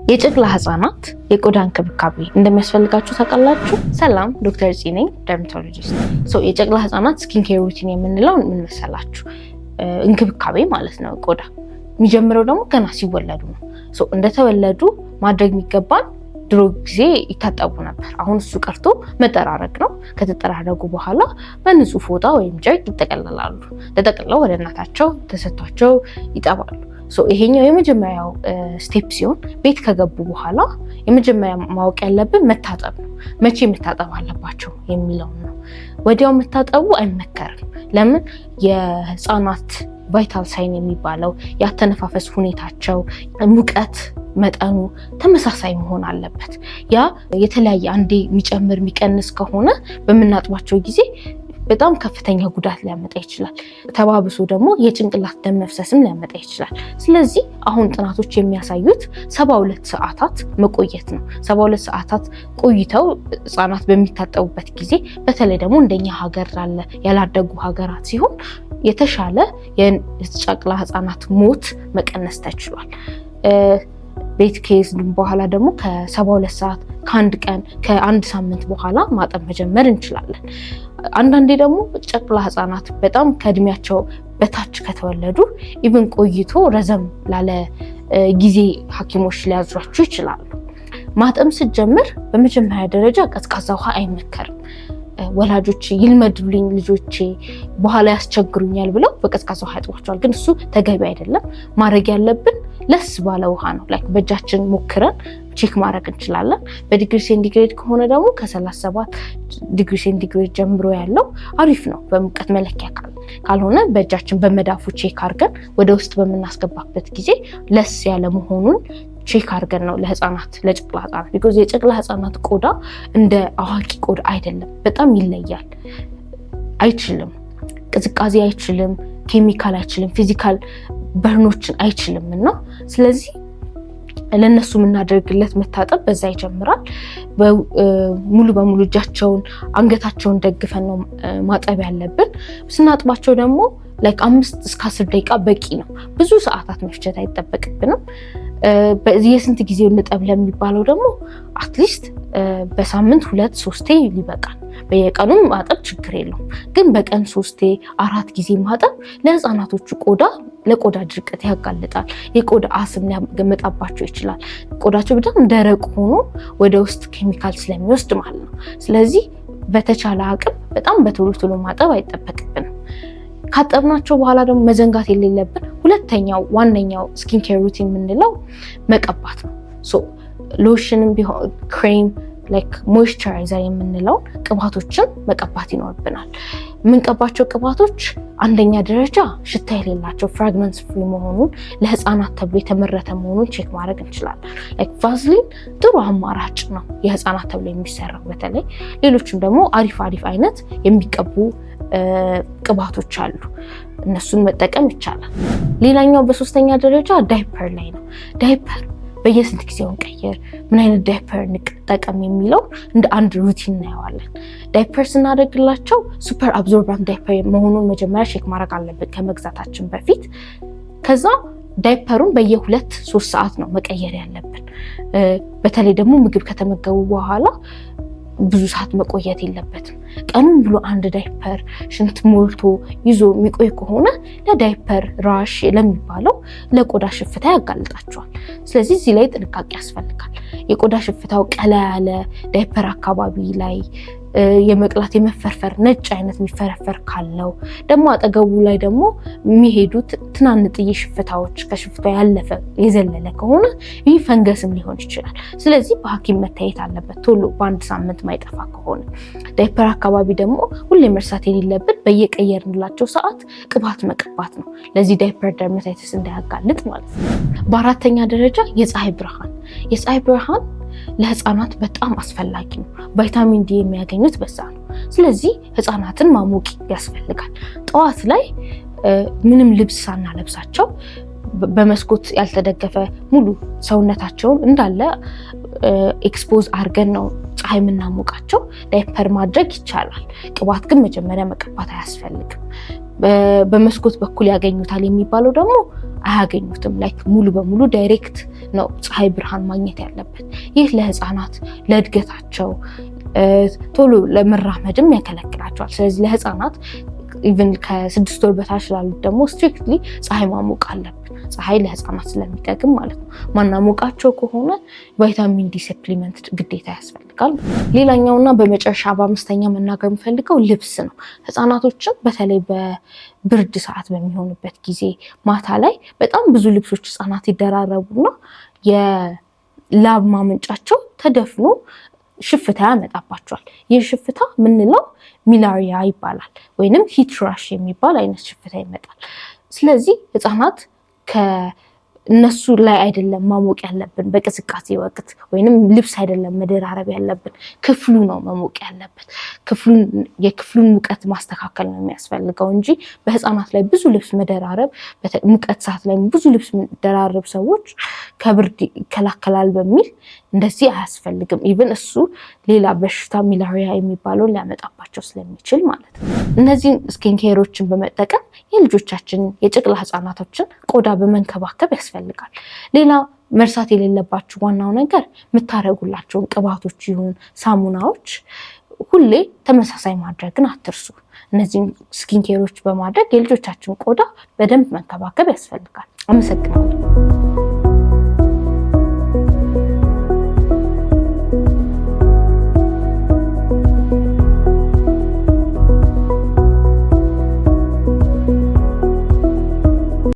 የጨቅላ ህፃናት የቆዳ እንክብካቤ እንደሚያስፈልጋችሁ ታውቃላችሁ? ሰላም፣ ዶክተር ፂ ነኝ፣ ደርማቶሎጂስት። የጨቅላ ህፃናት ስኪን ኬር ሩቲን የምንለው ምን መሰላችሁ? እንክብካቤ ማለት ነው። ቆዳ የሚጀምረው ደግሞ ገና ሲወለዱ ነው። እንደተወለዱ ማድረግ የሚገባን ድሮ ጊዜ ይታጠቡ ነበር። አሁን እሱ ቀርቶ መጠራረግ ነው። ከተጠራረጉ በኋላ በንጹህ ፎጣ ወይም ጨርቅ ይጠቀለላሉ። ተጠቅልለው ወደ እናታቸው ተሰጥቷቸው ይጠባሉ። ይሄኛው የመጀመሪያው ስቴፕ ሲሆን ቤት ከገቡ በኋላ የመጀመሪያ ማወቅ ያለብን መታጠብ ነው። መቼ መታጠብ አለባቸው የሚለው ነው። ወዲያው መታጠቡ አይመከርም። ለምን? የህፃናት ቫይታል ሳይን የሚባለው ያተነፋፈስ ሁኔታቸው፣ ሙቀት መጠኑ ተመሳሳይ መሆን አለበት። ያ የተለያየ አንዴ የሚጨምር የሚቀንስ ከሆነ በምናጥባቸው ጊዜ በጣም ከፍተኛ ጉዳት ሊያመጣ ይችላል። ተባብሶ ደግሞ የጭንቅላት ደም መፍሰስም ሊያመጣ ይችላል። ስለዚህ አሁን ጥናቶች የሚያሳዩት 72 ሰዓታት መቆየት ነው። 72 ሰዓታት ቆይተው ህፃናት በሚታጠቡበት ጊዜ በተለይ ደግሞ እንደኛ ሀገር ላለ ያላደጉ ሀገራት ሲሆን የተሻለ የጨቅላ ህፃናት ሞት መቀነስ ተችሏል። ቤት ኬዝ በኋላ ደግሞ ከ72 ሰዓት ከአንድ ቀን ከአንድ ሳምንት በኋላ ማጠብ መጀመር እንችላለን። አንዳንዴ ደግሞ ጨቅላ ህፃናት በጣም ከእድሜያቸው በታች ከተወለዱ ኢቭን ቆይቶ ረዘም ላለ ጊዜ ሐኪሞች ሊያዟቸው ይችላሉ። ማጠብ ስትጀምር በመጀመሪያ ደረጃ ቀዝቃዛ ውሃ አይመከርም። ወላጆች ይልመዱልኝ ልጆቼ በኋላ ያስቸግሩኛል ብለው በቀዝቃዛ ውሃ ያጥቧቸዋል። ግን እሱ ተገቢ አይደለም። ማድረግ ያለብን ለስ ባለ ውሃ ነው። በእጃችን ሞክረን ቼክ ማድረግ እንችላለን። በዲግሪ ሴንቲግሬድ ከሆነ ደግሞ ከ37 ዲግሪ ሴንቲግሬድ ጀምሮ ያለው አሪፍ ነው። በሙቀት መለኪያ ካልሆነ በእጃችን በመዳፉ ቼክ አድርገን ወደ ውስጥ በምናስገባበት ጊዜ ለስ ያለ መሆኑን ቼክ አድርገን ነው ለህፃናት ለጨቅላ ህፃናት ቢኮዝ የጨቅላ ህፃናት ቆዳ እንደ አዋቂ ቆዳ አይደለም። በጣም ይለያል። አይችልም፣ ቅዝቃዜ አይችልም፣ ኬሚካል አይችልም፣ ፊዚካል በርኖችን አይችልም። እና ስለዚህ ለነሱ የምናደርግለት መታጠብ በዛ ይጀምራል። ሙሉ በሙሉ እጃቸውን አንገታቸውን ደግፈን ነው ማጠብ ያለብን። ስናጥባቸው ደግሞ 5 እስከ 10 ደቂቃ በቂ ነው። ብዙ ሰዓታት መፍጀት አይጠበቅብንም። የስንት ጊዜ እንጠብ ለሚባለው ደግሞ አትሊስት በሳምንት 2-3 ይበቃል። በየቀኑም ማጠብ ችግር የለውም። ግን በቀን 3-4 ጊዜ ማጠብ ለህፃናቶቹ ቆዳ ለቆዳ ድርቀት ያጋልጣል። የቆዳ አስም ሊያመጣባቸው ይችላል። ቆዳቸው በጣም ደረቅ ሆኖ ወደ ውስጥ ኬሚካል ስለሚወስድ ማለት ነው። ስለዚህ በተቻለ አቅም በጣም በቶሎ ማጠብ አይጠበቅብንም። ካጠብናቸው በኋላ ደግሞ መዘንጋት የሌለብን ሁለተኛው ዋነኛው ስኪን ኬር ሩቲን የምንለው መቀባት ነው። ሎሽንም ቢሆን ክሬም ሞይስቸራይዘር የምንለው ቅባቶችን መቀባት ይኖርብናል። የምንቀባቸው ቅባቶች አንደኛ ደረጃ ሽታ የሌላቸው ፍራግናንስ ፍሪ መሆኑን ለህፃናት ተብሎ የተመረተ መሆኑን ቼክ ማድረግ እንችላለን። ቫዝሊን ጥሩ አማራጭ ነው የህፃናት ተብሎ የሚሰራው። በተለይ ሌሎችም ደግሞ አሪፍ አይነት የሚቀቡ ቅባቶች አሉ። እነሱን መጠቀም ይቻላል። ሌላኛው በሶስተኛ ደረጃ ዳይፐር ላይ ነው። ዳይፐር በየስንት ጊዜውን ቀየር፣ ምን አይነት ዳይፐር እንጠቀም የሚለው እንደ አንድ ሩቲን እናየዋለን። ዳይፐር ስናደርግላቸው ሱፐር አብዞርባንት ዳይፐር መሆኑን መጀመሪያ ቼክ ማድረግ አለብን ከመግዛታችን በፊት። ከዛ ዳይፐሩን በየ2-3 ሰዓት ነው መቀየር ያለብን። በተለይ ደግሞ ምግብ ከተመገቡ በኋላ ብዙ ሰዓት መቆየት የለበትም። ቀኑን ብሎ አንድ ዳይፐር ሽንት ሞልቶ ይዞ የሚቆይ ከሆነ ለዳይፐር ራሽ ለሚባለው ለቆዳ ሽፍታ ያጋልጣቸዋል። ስለዚህ እዚህ ላይ ጥንቃቄ ያስፈልጋል። የቆዳ ሽፍታው ቀላ ያለ ዳይፐር አካባቢ ላይ የመቅላት የመፈርፈር ነጭ አይነት የሚፈረፈር ካለው ደግሞ አጠገቡ ላይ ደግሞ የሚሄዱት ትናንጥዬ ሽፍታዎች ከሽፍታው ያለፈ የዘለለ ከሆነ ይህ ፈንገስም ሊሆን ይችላል። ስለዚህ በሐኪም መታየት አለበት ቶሎ በአንድ ሳምንት ማይጠፋ ከሆነ። ዳይፐር አካባቢ ደግሞ ሁሌ መርሳት የሌለብን በየቀየርንላቸው ሰዓት ቅባት መቀባት ነው። ለዚህ ዳይፐር ደርማታይተስ እንዳያጋልጥ ማለት ነው። በአራተኛ ደረጃ የፀሐይ ብርሃን ለህፃናት በጣም አስፈላጊ ነው። ቫይታሚን ዲ የሚያገኙት በዛ ነው። ስለዚህ ህፃናትን ማሞቅ ያስፈልጋል። ጠዋት ላይ ምንም ልብስ ሳናለብሳቸው በመስኮት ያልተደገፈ ሙሉ ሰውነታቸውን እንዳለ ኤክስፖዝ አድርገን ነው ፀሐይ የምናሞቃቸው። ዳይፐር ማድረግ ይቻላል። ቅባት ግን መጀመሪያ መቀባት አያስፈልግም። በመስኮት በኩል ያገኙታል የሚባለው ደግሞ አያገኙትም። ሙሉ በሙሉ ዳይሬክት ነው ፀሐይ ብርሃን ማግኘት ያለበት። ይህ ለህፃናት ለእድገታቸው ቶሎ ለመራመድም ያከለክላቸዋል። ስለዚህ ለህፃናት ኢቭን ከ6 ወር በታች ላሉት ደግሞ ስትሪክትሊ ፀሐይ ማሞቅ አለብን። ፀሐይ ለህፃናት ስለሚጠቅም ማለት ነው። ማናሞቃቸው ከሆነ ቫይታሚን ዲ ሰፕሊመንት ግዴታ ያስፈልጋል። ሌላኛውና በመጨረሻ በአምስተኛ መናገር የምፈልገው ልብስ ነው። ህፃናቶችን በተለይ በብርድ ሰዓት በሚሆንበት ጊዜ ማታ ላይ በጣም ብዙ ልብሶች ህፃናት ይደራረቡና የላብ ማመንጫቸው ተደፍኖ ሽፍታ ያመጣባቸዋል። ይህ ሽፍታ ምንለው ሚላሪያ ይባላል፣ ወይንም ሂት ራሽ የሚባል አይነት ሽፍታ ይመጣል። ስለዚህ ህፃናት ከእነሱ ላይ አይደለም ማሞቅ ያለብን በቅዝቃዜ ወቅት፣ ወይንም ልብስ አይደለም መደራረብ ያለብን፣ ክፍሉ ነው መሞቅ ያለበት። የክፍሉን ሙቀት ማስተካከል ነው የሚያስፈልገው እንጂ በህፃናት ላይ ብዙ ልብስ መደራረብ፣ ሙቀት ሰዓት ላይ ብዙ ልብስ መደራረብ ሰዎች ከብርድ ይከላከላል በሚል እንደዚህ አያስፈልግም። ኢቭን እሱ ሌላ በሽታ ሚላሪያ የሚባለውን ሊያመጣባቸው ስለሚችል ማለት ነው። እነዚህን ስኪንኬሮችን በመጠቀም የልጆቻችን የጨቅላ ህፃናቶችን ቆዳ በመንከባከብ ያስፈልጋል። ሌላ መርሳት የሌለባችሁ ዋናው ነገር የምታረጉላቸውን ቅባቶች ይሁን ሳሙናዎች ሁሌ ተመሳሳይ ማድረግን አትርሱ። እነዚህን ስኪንኬሮች በማድረግ የልጆቻችን ቆዳ በደንብ መንከባከብ ያስፈልጋል። አመሰግናለሁ።